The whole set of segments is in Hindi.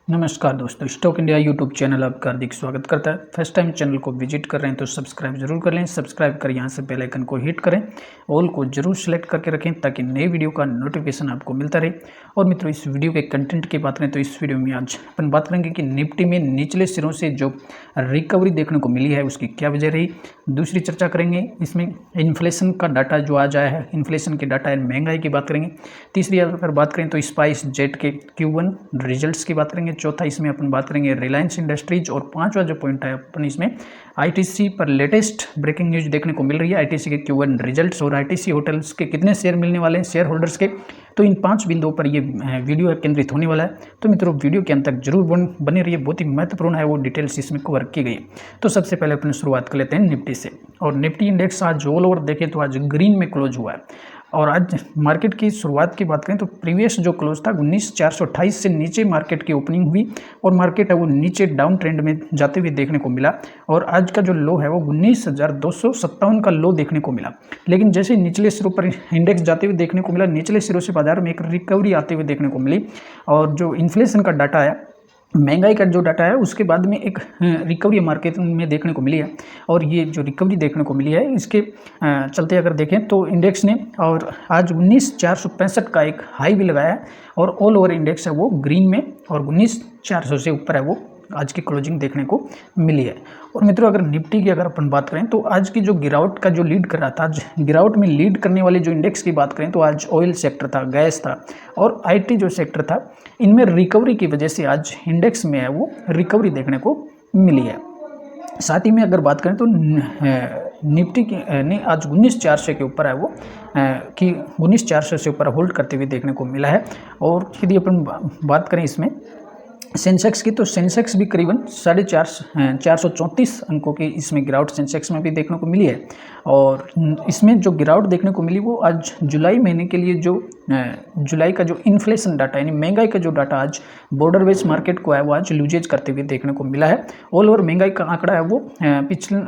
नमस्कार दोस्तों, स्टॉक इंडिया यूट्यूब चैनल आपका हार्दिक स्वागत करता है। फर्स्ट टाइम चैनल को विजिट कर रहे हैं तो सब्सक्राइब जरूर कर लें। सब्सक्राइब कर यहाँ से बेल आइकन को हिट करें, ऑल को जरूर सेलेक्ट करके रखें ताकि नए वीडियो का नोटिफिकेशन आपको मिलता रहे। और मित्रों, इस वीडियो के कंटेंट की बात करें तो इस वीडियो में आज अपन बात करेंगे कि निफ्टी में निचले सिरों से जो रिकवरी देखने को मिली है उसकी क्या वजह रही। दूसरी चर्चा करेंगे इसमें इन्फ्लेशन का डाटा जो आज आया है, इन्फ्लेशन के डाटा है, महंगाई की बात करेंगे। तीसरी अगर बात करें तो स्पाइस जेट के Q1 रिजल्ट्स की बात करेंगे। चौथा इसमें अपन बात करेंगे रिलायंस इंडस्ट्रीज। और पांचवा जो पॉइंट है अपन इसमें आईटीसी पर लेटेस्ट ब्रेकिंग न्यूज देखने को मिल रही है, आईटीसी के Q1 रिजल्ट्स और आईटीसी होटल्स के कितने शेयर मिलने वाले हैं शेयर होल्डर्स के। तो इन 5 बिंदुओं पर ये वीडियो केंद्रित होने वाला है। तो मित्रों, वीडियो के अंत तक जरूर बने रहिए, बहुत ही महत्वपूर्ण है वो डिटेल्स इसमें कवर की गई। तो सबसे पहले अपन शुरुआत कर लेते हैं निफ्टी से। और निफ्टी इंडेक्स आज ऑल ओवर देखें तो आज ग्रीन में क्लोज हुआ है। और आज मार्केट की शुरुआत की बात करें तो प्रीवियस जो क्लोज था 19,428 से नीचे मार्केट की ओपनिंग हुई और मार्केट है वो नीचे डाउन ट्रेंड में जाते हुए देखने को मिला। और आज का जो लो है वो 19,257 का लो देखने को मिला। लेकिन जैसे निचले सिरों पर इंडेक्स जाते हुए देखने को मिला, निचले सिरों से बाजार में एक रिकवरी आते हुए देखने को मिली। और जो इन्फ्लेशन का डाटा है, महंगाई का जो डाटा है, उसके बाद में एक रिकवरी मार्केट में देखने को मिली है। और ये जो रिकवरी देखने को मिली है इसके चलते अगर देखें तो इंडेक्स ने और आज 19,465 का एक हाई भी लगाया है। और ऑल ओवर इंडेक्स है वो ग्रीन में और 19,400 से ऊपर है वो आज की क्लोजिंग देखने को मिली है। और मित्रों, अगर निफ्टी की अगर अपन बात करें तो आज की जो गिरावट का जो लीड कर रहा था, आज गिरावट में लीड करने वाले जो इंडेक्स की बात करें तो आज ऑयल सेक्टर था, गैस था और आईटी जो सेक्टर था, इनमें रिकवरी की वजह से आज इंडेक्स में है वो रिकवरी देखने को मिली है। साथ ही में अगर बात करें तो निफ्टी की ने आज 19,400 के ऊपर है वो कि 19,400 से ऊपर होल्ड करते हुए देखने को मिला है। और यदि अपन बात करें इसमें सेंसेक्स की, तो सेंसेक्स भी करीबन 434 अंकों की इसमें गिरावट सेंसेक्स में भी देखने को मिली है। और इसमें जो गिरावट देखने को मिली वो आज जुलाई महीने के लिए जो जुलाई का जो इन्फ्लेशन डाटा यानी महंगाई का जो डाटा आज बॉर्डर बेस्ड मार्केट को है वो आज लूजेज करते हुए देखने को मिला है। ऑल ओवर महंगाई का आंकड़ा है वो पिछले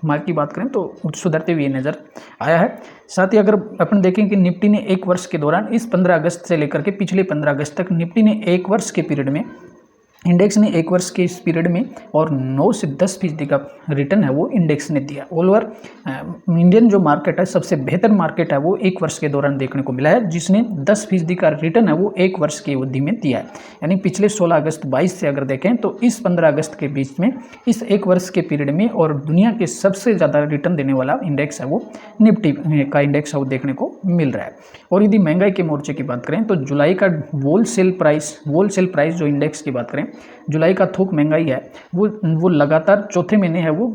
माह की बात करें तो सुधरते हुए नज़र आया है। साथ ही अगर अपन देखें कि निफ्टी ने एक वर्ष के दौरान इस 15 अगस्त से लेकर के पिछले 15 अगस्त तक निफ्टी ने एक वर्ष के पीरियड में, इंडेक्स ने एक वर्ष के इस पीरियड में और 9 से 10% का रिटर्न है वो इंडेक्स ने दिया। ऑल ओवर इंडियन जो मार्केट है, सबसे बेहतर मार्केट है वो एक वर्ष के दौरान देखने को मिला है, जिसने 10% का रिटर्न है वो एक वर्ष की अवधि में दिया है। यानी पिछले 16 अगस्त 22 से अगर देखें तो इस 15 अगस्त के बीच में इस एक वर्ष के पीरियड में और दुनिया के सबसे ज़्यादा रिटर्न देने वाला इंडेक्स है वो निफ्टी का इंडेक्स है वो देखने को मिल रहा है। और यदि महंगाई के मोर्चे की बात करें तो जुलाई का होलसेल प्राइस जो इंडेक्स की बात करें, जुलाई का थोक महंगाई है वो लगातार चौथे महीने है वो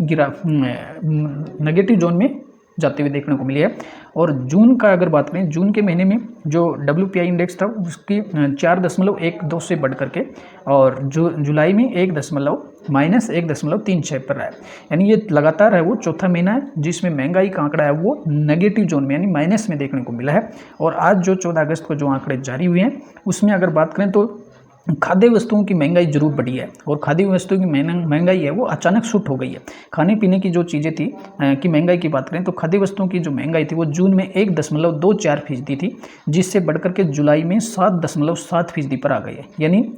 नेगेटिव जोन में जाते हुए देखने को मिली है। और जून का अगर बात करें, जून के महीने में जो WPI इंडेक्स था उसकी 4.12 से बढ़ करके और जो जुलाई में -1.36 पर रहा है। यानी ये लगातार है वो चौथा महीना है जिसमें महंगाई का आंकड़ा है वो नेगेटिव जोन में यानी माइनस में देखने को मिला है। और आज जो 14 अगस्त को जो आंकड़े जारी हुए हैं उसमें अगर बात करें तो खाद्य वस्तुओं की महंगाई जरूर बढ़ी है। और खाद्य वस्तुओं की महंगाई है वो अचानक शूट हो गई है। खाने पीने की जो चीज़ें थी कि महंगाई की बात करें तो खाद्य वस्तुओं की जो महंगाई थी वो जून में 1.24% थी, जिससे बढ़कर के जुलाई में 7.7% पर आ गई है। यानी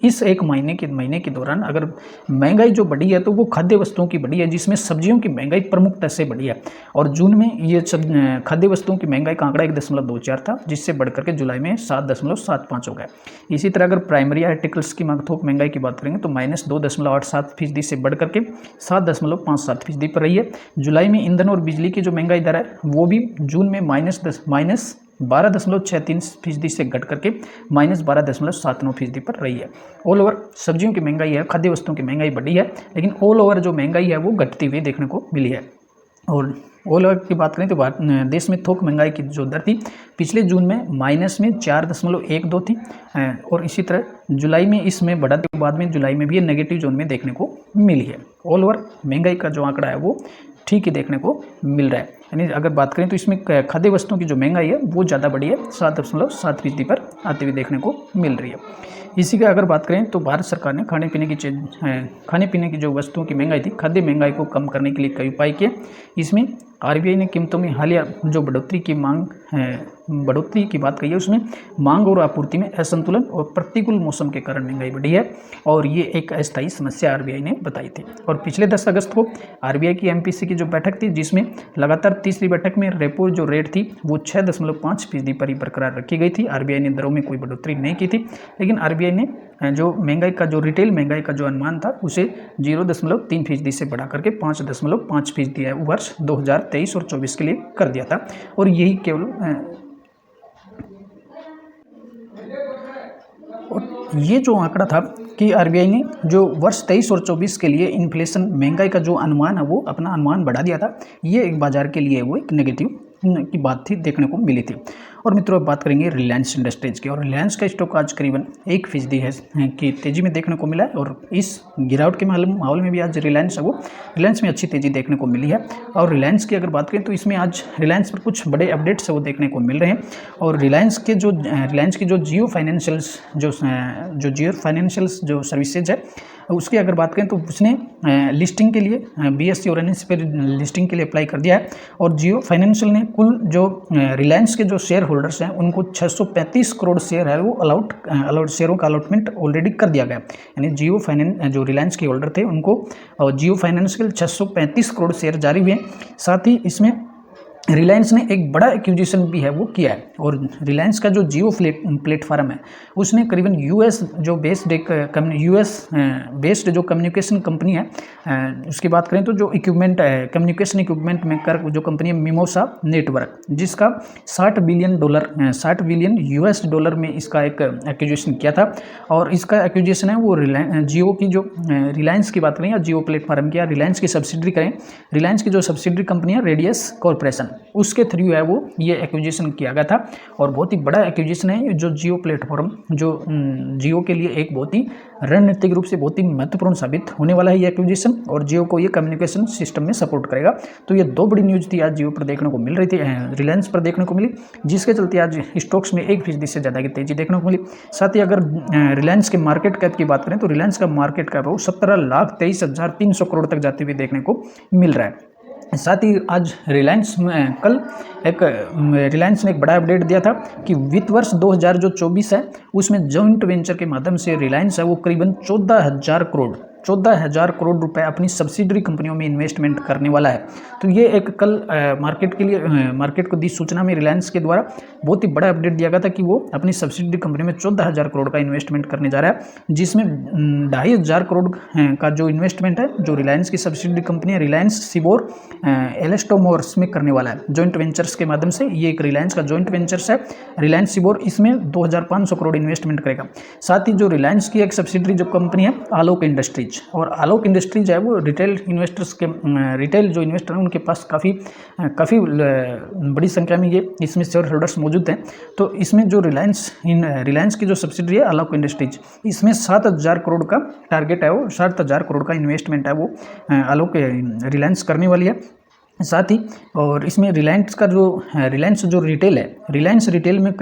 इस एक महीने के दौरान अगर महंगाई जो बढ़ी है तो वो खाद्य वस्तुओं की बढ़ी है, जिसमें सब्जियों की महंगाई प्रमुखता से बढ़ी है। और जून में ये सब खाद्य वस्तुओं की महंगाई का आंकड़ा 1.24 था, जिससे बढ़कर के जुलाई में 7.75 हो गया। इसी तरह अगर प्राइमरी आर्टिकल्स की थोक महंगाई की बात करेंगे तो -2.87% से बढ़कर के 7.57% पर रही है। जुलाई में ईंधन और बिजली की जो महंगाई दर है वो भी जून में -12.63% से घट करके -12.79% पर रही है। ऑल ओवर सब्जियों की महंगाई है, खाद्य वस्तुओं की महंगाई बढ़ी है, लेकिन ऑल ओवर जो महंगाई है वो घटती हुई देखने को मिली है। और ऑल ओवर की बात करें तो देश में थोक महंगाई की जो दर थी पिछले जून में -4.12 थी। और इसी तरह जुलाई में इसमें बढ़ाते के बाद में जुलाई में भी ये नेगेटिव जोन में देखने को मिली है। ऑल ओवर महंगाई का जो आंकड़ा है वो ठीक ही देखने को मिल रहा है। यानी अगर बात करें तो इसमें खाद्य वस्तुओं की जो महंगाई है वो ज़्यादा बढ़ी है, 7.7% पर आते हुए देखने को मिल रही है। इसी का अगर बात करें तो भारत सरकार ने खाने पीने की जो वस्तुओं की महंगाई थी, खाद्य महंगाई को कम करने के लिए कई उपाय किए। इसमें आरबीआई ने कीमतों में हालिया जो बढ़ोतरी की बात कही है, उसमें मांग और आपूर्ति में असंतुलन और प्रतिकूल मौसम के कारण महंगाई बढ़ी है और ये एक अस्थायी समस्या आरबीआई ने बताई थी। और पिछले 10 अगस्त को आरबीआई की एमपीसी की जो बैठक थी, जिसमें लगातार तीसरी बैठक में रेपो जो रेट थी वो 6.5% पर ही बरकरार रखी गई थी। आरबीआई ने दरों में कोई बढ़ोतरी नहीं की थी, लेकिन आरबीआई ने जो महंगाई का जो रिटेल महंगाई का जो अनुमान था उसे 0.3% से बढ़ा करके 5.5% वर्ष 2023 और 24 के लिए कर दिया था। और यही केवल और ये जो आंकड़ा था कि आरबीआई ने जो वर्ष 23 और 24 के लिए इन्फ्लेशन महंगाई का जो अनुमान है वो अपना अनुमान बढ़ा दिया था, ये एक बाजार के लिए वो एक नेगेटिव की बात थी, देखने को मिली थी। और मित्रों, अब बात करेंगे रिलायंस इंडस्ट्रीज की। और रिलायंस का स्टॉक आज करीबन 1% है कि तेजी में देखने को मिला है। और इस गिरावट के माहौल में भी आज रिलायंस में अच्छी तेजी देखने को मिली है। और रिलायंस की अगर बात करें तो इसमें आज रिलायंस पर कुछ बड़े अपडेट्स है वो देखने को मिल रहे हैं। और रिलायंस की जो जियो फाइनेंशियल्स जो सर्विसेज है उसकी अगर बात करें तो उसने लिस्टिंग के लिए बीएसई और एनएसई पर लिस्टिंग के लिए अप्लाई कर दिया है। और जियो फाइनेंशियल ने कुल जो रिलायंस के जो शेयर होल्डर्स हैं उनको 635 करोड़ शेयर है वो अलाउड शेयरों का अलॉटमेंट ऑलरेडी कर दिया गया। यानी जो रिलायंस के होल्डर थे उनको जियो फाइनेंशियल 635 करोड़ शेयर जारी हुए। साथ ही इसमें रिलायंस ने एक बड़ा एक्विजिशन भी है वो किया है। और रिलायंस का जो जियो प्लेटफॉर्म है उसने करीबन यूएस बेस्ड जो कम्युनिकेशन कंपनी है, उसकी बात करें तो जो इक्विपमेंट है कम्युनिकेशन इक्विपमेंट मेकर जो कंपनी है मिमोसा नेटवर्क, जिसका $60 बिलियन यूएस डॉलर में इसका एक एक्विजिशन किया था। और इसका एक्विजिशन है वो जियो की जो रिलायंस की बात करें या जियो प्लेटफॉर्म की या रिलायंस की सब्सिडरी करें, रिलायंस की जो सब्सिडरी कंपनी है रेडियस कॉर्पोरेशन, उसके थ्रू है वो ये एक्विजिशन किया गया था। और बहुत ही बड़ा एक्विजिशन है जो जियो प्लेटफॉर्म जो जियो के लिए एक बहुत ही रणनीतिक रूप से बहुत ही महत्वपूर्ण साबित होने वाला है ये एक्विजिशन। और जियो को ये कम्युनिकेशन सिस्टम में सपोर्ट करेगा। तो ये दो बड़ी न्यूज़ थी आज जियो पर देखने को मिल रही थी, रिलायंस पर देखने को मिली, जिसके चलते आज स्टॉक्स में 1% से ज़्यादा की तेजी देखने को मिली। साथ ही अगर रिलायंस के मार्केट कैप की बात करें तो रिलायंस का मार्केट कैप है वो 17,23,300 करोड़ तक जाते हुए देखने को मिल रहा है। साथ ही आज रिलायंस ने एक बड़ा अपडेट दिया था कि वित्त वर्ष 2024 है उसमें जॉइंट वेंचर के माध्यम से रिलायंस है वो करीबन 14,000 करोड़ रुपए अपनी सब्सिडरी कंपनियों में इन्वेस्टमेंट करने वाला है। तो ये एक कल मार्केट को दी सूचना में रिलायंस के द्वारा बहुत ही बड़ा अपडेट दिया गया था कि वो अपनी सब्सिडरी कंपनी में 14,000 करोड़ का इन्वेस्टमेंट करने जा रहा है, जिसमें 2,500 करोड़ का जो इन्वेस्टमेंट है जो रिलायंस की सब्सिडरी कंपनी है रिलायंस सिबोर एलेस्टोमोर्स में करने वाला है जॉइंट वेंचर्स के माध्यम से। ये एक रिलायंस का जॉइंट वेंचर्स है रिलायंस सिबोर, इसमें 2,500 करोड़ इन्वेस्टमेंट करेगा। साथ ही जो रिलायंस की एक सब्सिडरी जो कंपनी है आलोक इंडस्ट्रीज, और आलोक इंडस्ट्रीज है वो रिटेल जो इन्वेस्टर हैं उनके पास काफ़ी बड़ी संख्या में ये इसमें शेयर होल्डर्स मौजूद हैं। तो इसमें जो रिलायंस की जो सब्सिडरी है आलोक इंडस्ट्रीज, इसमें 7,000 करोड़ का टारगेट है वो 7,000 करोड़ का इन्वेस्टमेंट है वो रिलायंस करने वाली है। साथ ही और इसमें रिलायंस जो रिटेल है रिलायंस रिटेल में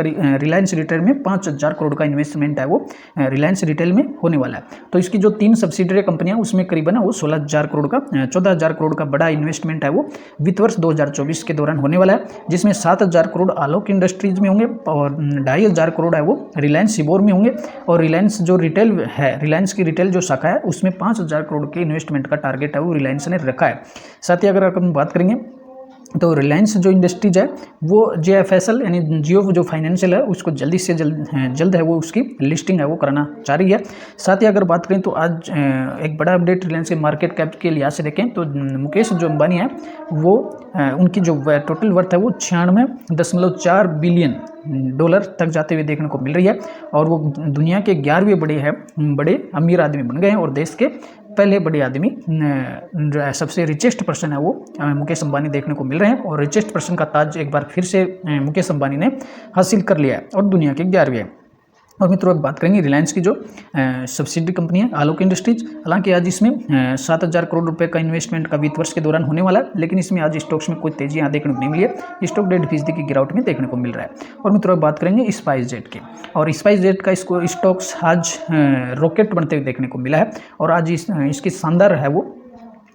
5,000 करोड़ का इन्वेस्टमेंट है वो रिलायंस रिटेल में होने वाला है। तो इसकी जो 3 सब्सिडरी कंपनियां उसमें करीबन वो 14,000 करोड़ का बड़ा इन्वेस्टमेंट है वो वित्त वर्ष 2024 के दौरान होने वाला है, जिसमें 7,000 करोड़ आलोक इंडस्ट्रीज में होंगे और 2,500 करोड़ है वो रिलायंस सिबोर में होंगे। और रिलायंस जो रिटेल है रिलायंस की रिटेल जो शाखा है उसमें 5,000 करोड़ के इन्वेस्टमेंट का टारगेट है वो रिलायंस ने रखा है। साथ ही अगर हम बात करेंगे तो रिलायंस जो इंडस्ट्रीज है वो JFSL यानी जियो जो फाइनेंशियल है उसको जल्दी से जल्द है वो उसकी लिस्टिंग है वो कराना चाह रही है। साथ ही अगर बात करें तो आज एक बड़ा अपडेट रिलायंस के मार्केट कैप के लिहाज से देखें तो मुकेश जो अंबानी है वो उनकी जो टोटल वर्थ है वो 96.4 बिलियन डॉलर तक जाते हुए देखने को मिल रही है। और वो दुनिया के 11वें बड़े अमीर आदमी बन गए हैं और देश के पहले बड़े आदमी सबसे रिचेस्ट पर्सन है वो मुकेश अंबानी देखने को मिल रहे हैं। और रिचेस्ट पर्सन का ताज एक बार फिर से मुकेश अंबानी ने हासिल कर लिया है और दुनिया के 11वें। और मित्रों अब बात करेंगे रिलायंस की जो सब्सिडरी कंपनी है आलोक इंडस्ट्रीज। हालांकि आज इसमें 7,000 करोड़ रुपए का इन्वेस्टमेंट का वित्त वर्ष के दौरान होने वाला है, लेकिन इसमें आज स्टॉक्स में कोई तेजी यहाँ देखने को नहीं मिली है। स्टॉक 1.5% की गिरावट में देखने को मिल रहा है। और मित्रों अब बात करेंगे स्पाइस जेट की। और स्पाइस जेट का स्टॉक्स आज रॉकेट बनते हुए देखने को मिला है। और आज इसकी शानदार है वो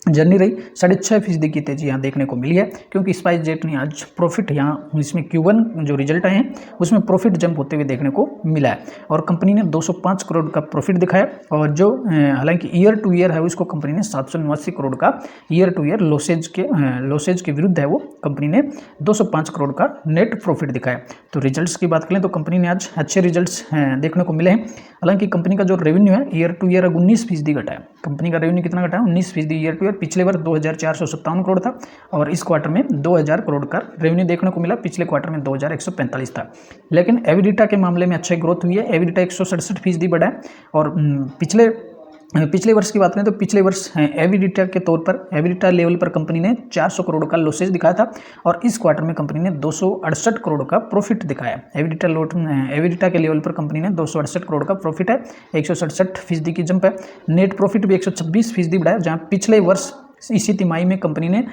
जर्नी रही। 6.5% की तेजी यहाँ देखने को मिली है, क्योंकि स्पाइस जेट ने आज प्रॉफिट यहाँ इसमें Q1 जो रिजल्ट आए हैं उसमें प्रॉफिट जंप होते हुए देखने को मिला है और कंपनी ने 205 करोड़ का प्रॉफिट दिखाया। और जो हालांकि ईयर टू ईयर है उसको कंपनी ने 789 करोड़ का ईयर टू ईयर लॉसेज के विरुद्ध है वो कंपनी ने 205 करोड़ का नेट प्रॉफिट दिखाया। तो रिजल्ट्स की बात करें तो कंपनी ने आज अच्छे रिजल्ट्स देखने को मिले हैं। हालांकि कंपनी का जो रेवेन्यू है ईयर टू ईयर 19% घटा है। कंपनी का रेवेन्यू कितना घटा है? 19% ईयर टू ईयर। पिछले वर्ष 2457 करोड़ था और इस क्वार्टर में 2000 करोड़ का रेवेन्यू देखने को मिला। पिछले क्वार्टर में 2145 था। लेकिन एबिडिटा के मामले में अच्छी ग्रोथ हुई है। एबिडिटा 167% बढ़ा है और पिछले वर्ष की बात करें तो पिछले वर्ष एबिडिटा के तौर पर एबिडिटा लेवल पर कंपनी ने 400 करोड़ का लॉसेज दिखाया था और इस क्वार्टर में कंपनी ने 268 करोड़ का प्रॉफिट दिखाया। एबिडिटा के लेवल पर कंपनी ने 268 करोड़ का प्रॉफिट है, 167% की जंप है। नेट प्रॉफिट भी 126% बढ़ा है, जहाँ पिछले वर्ष इसी तिमाही में कंपनी ने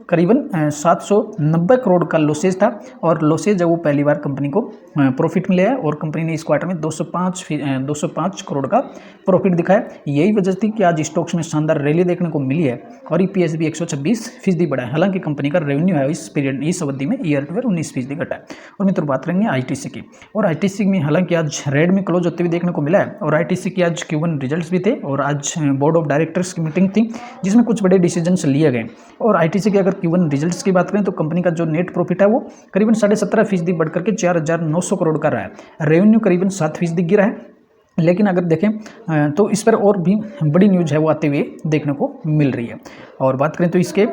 करीबन 790 करोड़ का लॉसेज था और लॉसेज है वो पहली बार कंपनी को प्रॉफिट मिला है और कंपनी ने इस क्वार्टर में 205 करोड़ का प्रॉफिट दिखाया। यही वजह थी कि आज स्टॉक्स में शानदार रैली देखने को मिली है और ईपीएस भी 126% बढ़ा है। हालांकि कंपनी का रेवेन्यू है इस अवधि में ईयर टू ईयर 19% घटा है। और मित्रों बात करेंगे आईटीसी की, और आईटीसी में हालांकि आज रेड में क्लोज होते हुए देखने को मिला है और आईटीसी की आज Q1 रिजल्ट्स भी थे और आज बोर्ड ऑफ डायरेक्टर्स की मीटिंग थी जिसमें कुछ बड़े डिसीजंस लिए गए। और आईटीसी के अगर Q1 रिजल्ट्स की बात करें तो कंपनी का जो नेट प्रॉफिट है वो करीबन 17.5% बढ़कर के 4900 करोड़ का रहा है। रेवेन्यू करीबन 7% गिरा है। लेकिन अगर देखें तो इस पर और भी बड़ी न्यूज़ है वो आते हुए देखने को मिल रही है। और बात करें तो इसके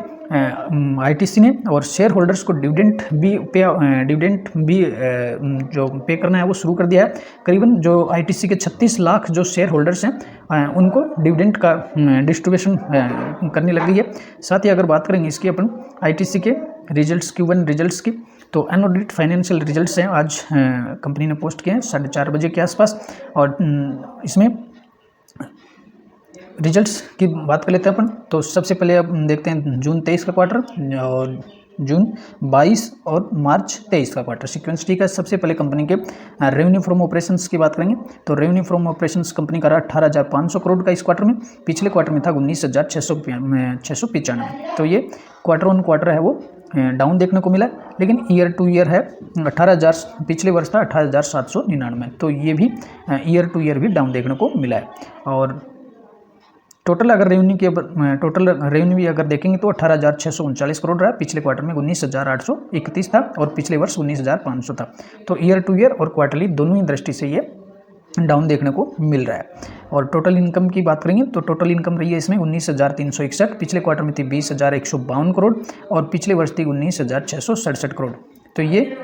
आईटीसी ने और शेयर होल्डर्स को डिविडेंड भी जो पे करना है वो शुरू कर दिया है। करीबन जो आईटीसी के 36 लाख जो शेयर होल्डर्स हैं उनको डिविडेंड का डिस्ट्रीब्यूशन करने लग गई है। साथ ही अगर बात करेंगे इसकी अपन आईटीसी के रिजल्ट्स Q1 रिजल्ट्स की, तो अनऑडिटेड फाइनेंशियल रिजल्ट्स हैं आज कंपनी ने पोस्ट किए हैं 4:30 बजे के आसपास। और इसमें रिजल्ट्स की बात कर लेते हैं अपन। तो सबसे पहले अब देखते हैं जून 23 का क्वार्टर और जून 22 और मार्च 23 का क्वार्टर सीक्वेंस ठीक है। सबसे पहले कंपनी के रेवेन्यू फ्रॉम ऑपरेशंस की बात करेंगे तो रेवेन्यू फ्रॉम ऑपरेशंस कंपनी का रहा 18,500 करोड़ का इस क्वार्टर में। पिछले क्वार्टर में था 19,695। तो ये क्वार्टर ऑन क्वार्टर है वो डाउन देखने को मिला, लेकिन ईयर टू ईयर है 18,000, पिछले वर्ष था 18,799। तो ये भी ईयर टू ईयर भी डाउन देखने को मिला है। और टोटल रेवेन्यू भी अगर देखेंगे तो 18,639 करोड़ रहा है। पिछले क्वार्टर में 19,831 था और पिछले वर्ष 19,500 था। तो ईयर टू ईयर और क्वार्टरली दोनों ही दृष्टि से ये डाउन देखने को मिल रहा है। और टोटल इनकम की बात करेंगे तो टोटल इनकम रही है इसमें 19,361, पिछले क्वार्टर में थी 20,152 करोड़ और पिछले वर्ष थी 19,667 करोड़। तो ये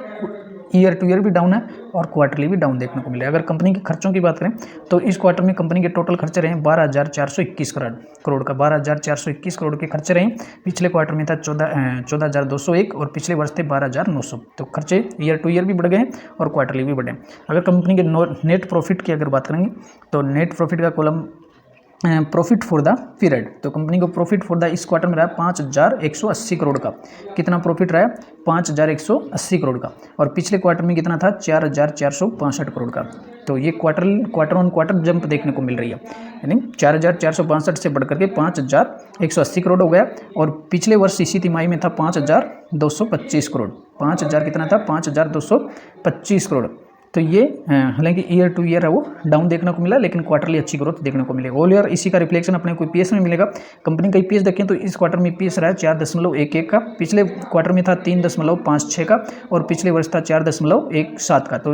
ईयर टू ईयर भी डाउन है और क्वार्टरली भी डाउन देखने को मिले। अगर कंपनी के खर्चों की बात करें तो इस क्वार्टर में कंपनी के टोटल खर्चे रहे 12,421 करोड़ का 12,421 करोड़ के खर्चे रहे। पिछले क्वार्टर में था 14,201 और पिछले वर्ष थे 12,900। तो खर्चे ईयर टू ईयर भी बढ़ गए और क्वार्टरली भी बढ़े। अगर कंपनी के नेट प्रॉफिट की अगर बात करेंगे तो नेट प्रॉफिट का column profit for the period, तो कंपनी को प्रॉफिट फॉर द इस क्वार्टर में रहा 5,180 करोड़ का। कितना प्रॉफिट रहा है? 5,180 करोड़ का। और पिछले क्वार्टर में कितना था? 4,465 करोड़ का। तो ये क्वार्टर ऑन क्वार्टर जंप देखने को मिल रही है, यानी 4,465 से बढ़कर के 5,180 करोड़ हो गया। और पिछले वर्ष इसी तिमाही में था 5,225 करोड़। 5,000 कितना था? 5,225 करोड़। तो ये हालांकि ईयर टू ईयर है वो डाउन देखने को मिला, लेकिन क्वार्टरली अच्छी ग्रोथ देखने को मिलेगा। ऑल ईयर इसी का रिफ्लेक्शन अपने को ईपीएस में मिलेगा। कंपनी का ईपीएस देखें तो इस क्वार्टर में ईपीएस रहा है 4.11 का, पिछले क्वार्टर में था 3.56 का और पिछले वर्ष था 4.17 का। तो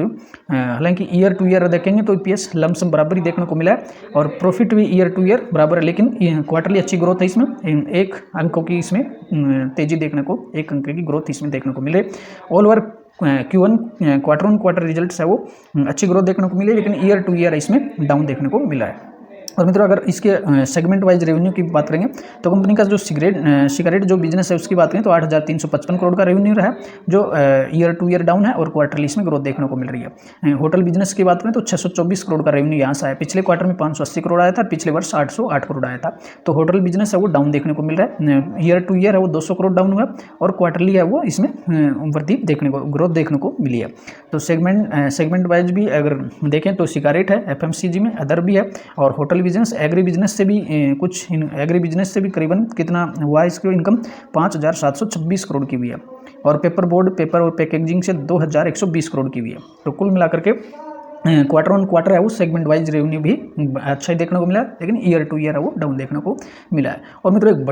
हालांकि ईयर टू ईयर देखेंगे तो ईपीएस लमसम बराबर ही देखने को मिला है और प्रॉफिट भी ईयर टू ईयर बराबर है, लेकिन क्वार्टरली अच्छी ग्रोथ है इसमें। 1 अंकों की इसमें तेजी देखने को, 1 अंक की ग्रोथ इसमें देखने को मिले। All over Q1 quarter on quarter results है वो अच्छी ग्रोथ देखने को मिली, लेकिन ईयर टू ईयर इसमें डाउन देखने को मिला है। और मित्रों अगर इसके सेगमेंट वाइज रेवेन्यू की बात करेंगे तो कंपनी का जो सिगरेट जो बिजनेस है उसकी बात करें तो 8,355 करोड़ का रेवेन्यू रहा है, जो ईयर टू ईयर डाउन है और क्वार्टरली इसमें ग्रोथ देखने को मिल रही है। होटल बिजनेस की बात करें तो 624 करोड़ का रेवेन्यू यहाँ से आया। पिछले क्वार्टर में 580 करोड़ आया था, पिछले वर्ष 808 करोड़ आया था। तो होटल बिजनेस है वो डाउन देखने को मिल रहा है। ईयर टू ईयर है वो 200 करोड़ डाउन हुआ और क्वार्टरली है वो इसमें वृद्धि देखने को, ग्रोथ देखने को मिली है। तो सेगमेंट वाइज भी अगर देखें तो सिगरेट है, FMCG में अदर भी है और होटल एग्री बिजनेस से भी कुछ एग्री बिजनेस से भी करीबन कितना हुआ इसकी इनकम 5,726 करोड़ की हुई है। और पेपर बोर्ड, पेपर और पैकेजिंग से 2,120 करोड़ की हुई है। तो कुल मिलाकर के क्वार्टर ऑन क्वार्टर है वो सेगमेंट वाइज रेवेन्यू भी अच्छा ही देखने को मिला है, लेकिन ईयर टू ईयर है वो डाउन देखने को मिला है। और मित्रों एक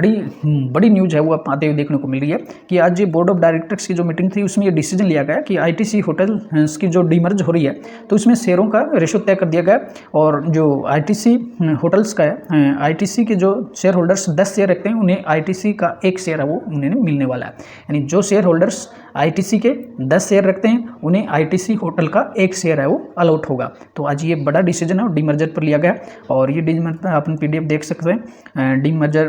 बड़ी न्यूज़ है वो आप आते हुए देखने को मिल रही है कि आज ये बोर्ड ऑफ डायरेक्टर्स की जो मीटिंग थी उसमें ये डिसीजन लिया गया कि आईटीसी होटल की जो डीमर्ज हो रही है तो उसमें शेयरों का रेशो तय कर दिया गया। और जो आईटीसी होटल्स का है, आईटीसी के जो शेयर होल्डर्स 10 शेयर रखते हैं उन्हें आईटीसी का 1 शेयर है वो उन्हें मिलने वाला है। यानी जो शेयर होल्डर्स आईटीसी के 10 शेयर रखते हैं उन्हें आईटीसी होटल का 1 शेयर है वो अलॉट होगा। तो आज ये बड़ा डिसीजन है डीमर्जर पर लिया गया। और ये डीमर्जर आप पीडीएफ देख सकते हैं, demerger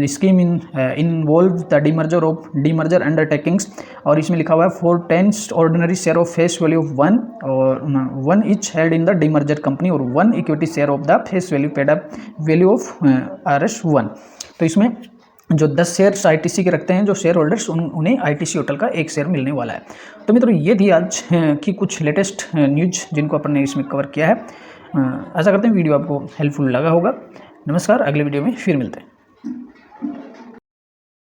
scheme involve the demerger of demerger undertakings. और इसमें लिखा हुआ है 4/10 ordinary share of face value of 1 और 1 etch held in the demerger company और 1 equity share of the face value paid up value of RS1। तो इसमें जो 10 शेयर आईटीसी के रखते हैं जो शेयर होल्डर्स उन्हें आईटीसी होटल का 1 शेयर मिलने वाला है। तो मित्रों ये थी आज की कुछ लेटेस्ट न्यूज जिनको अपन ने इसमें कवर किया है। आशा करते हैं वीडियो आपको हेल्पफुल लगा होगा। नमस्कार, अगले वीडियो में फिर मिलते हैं।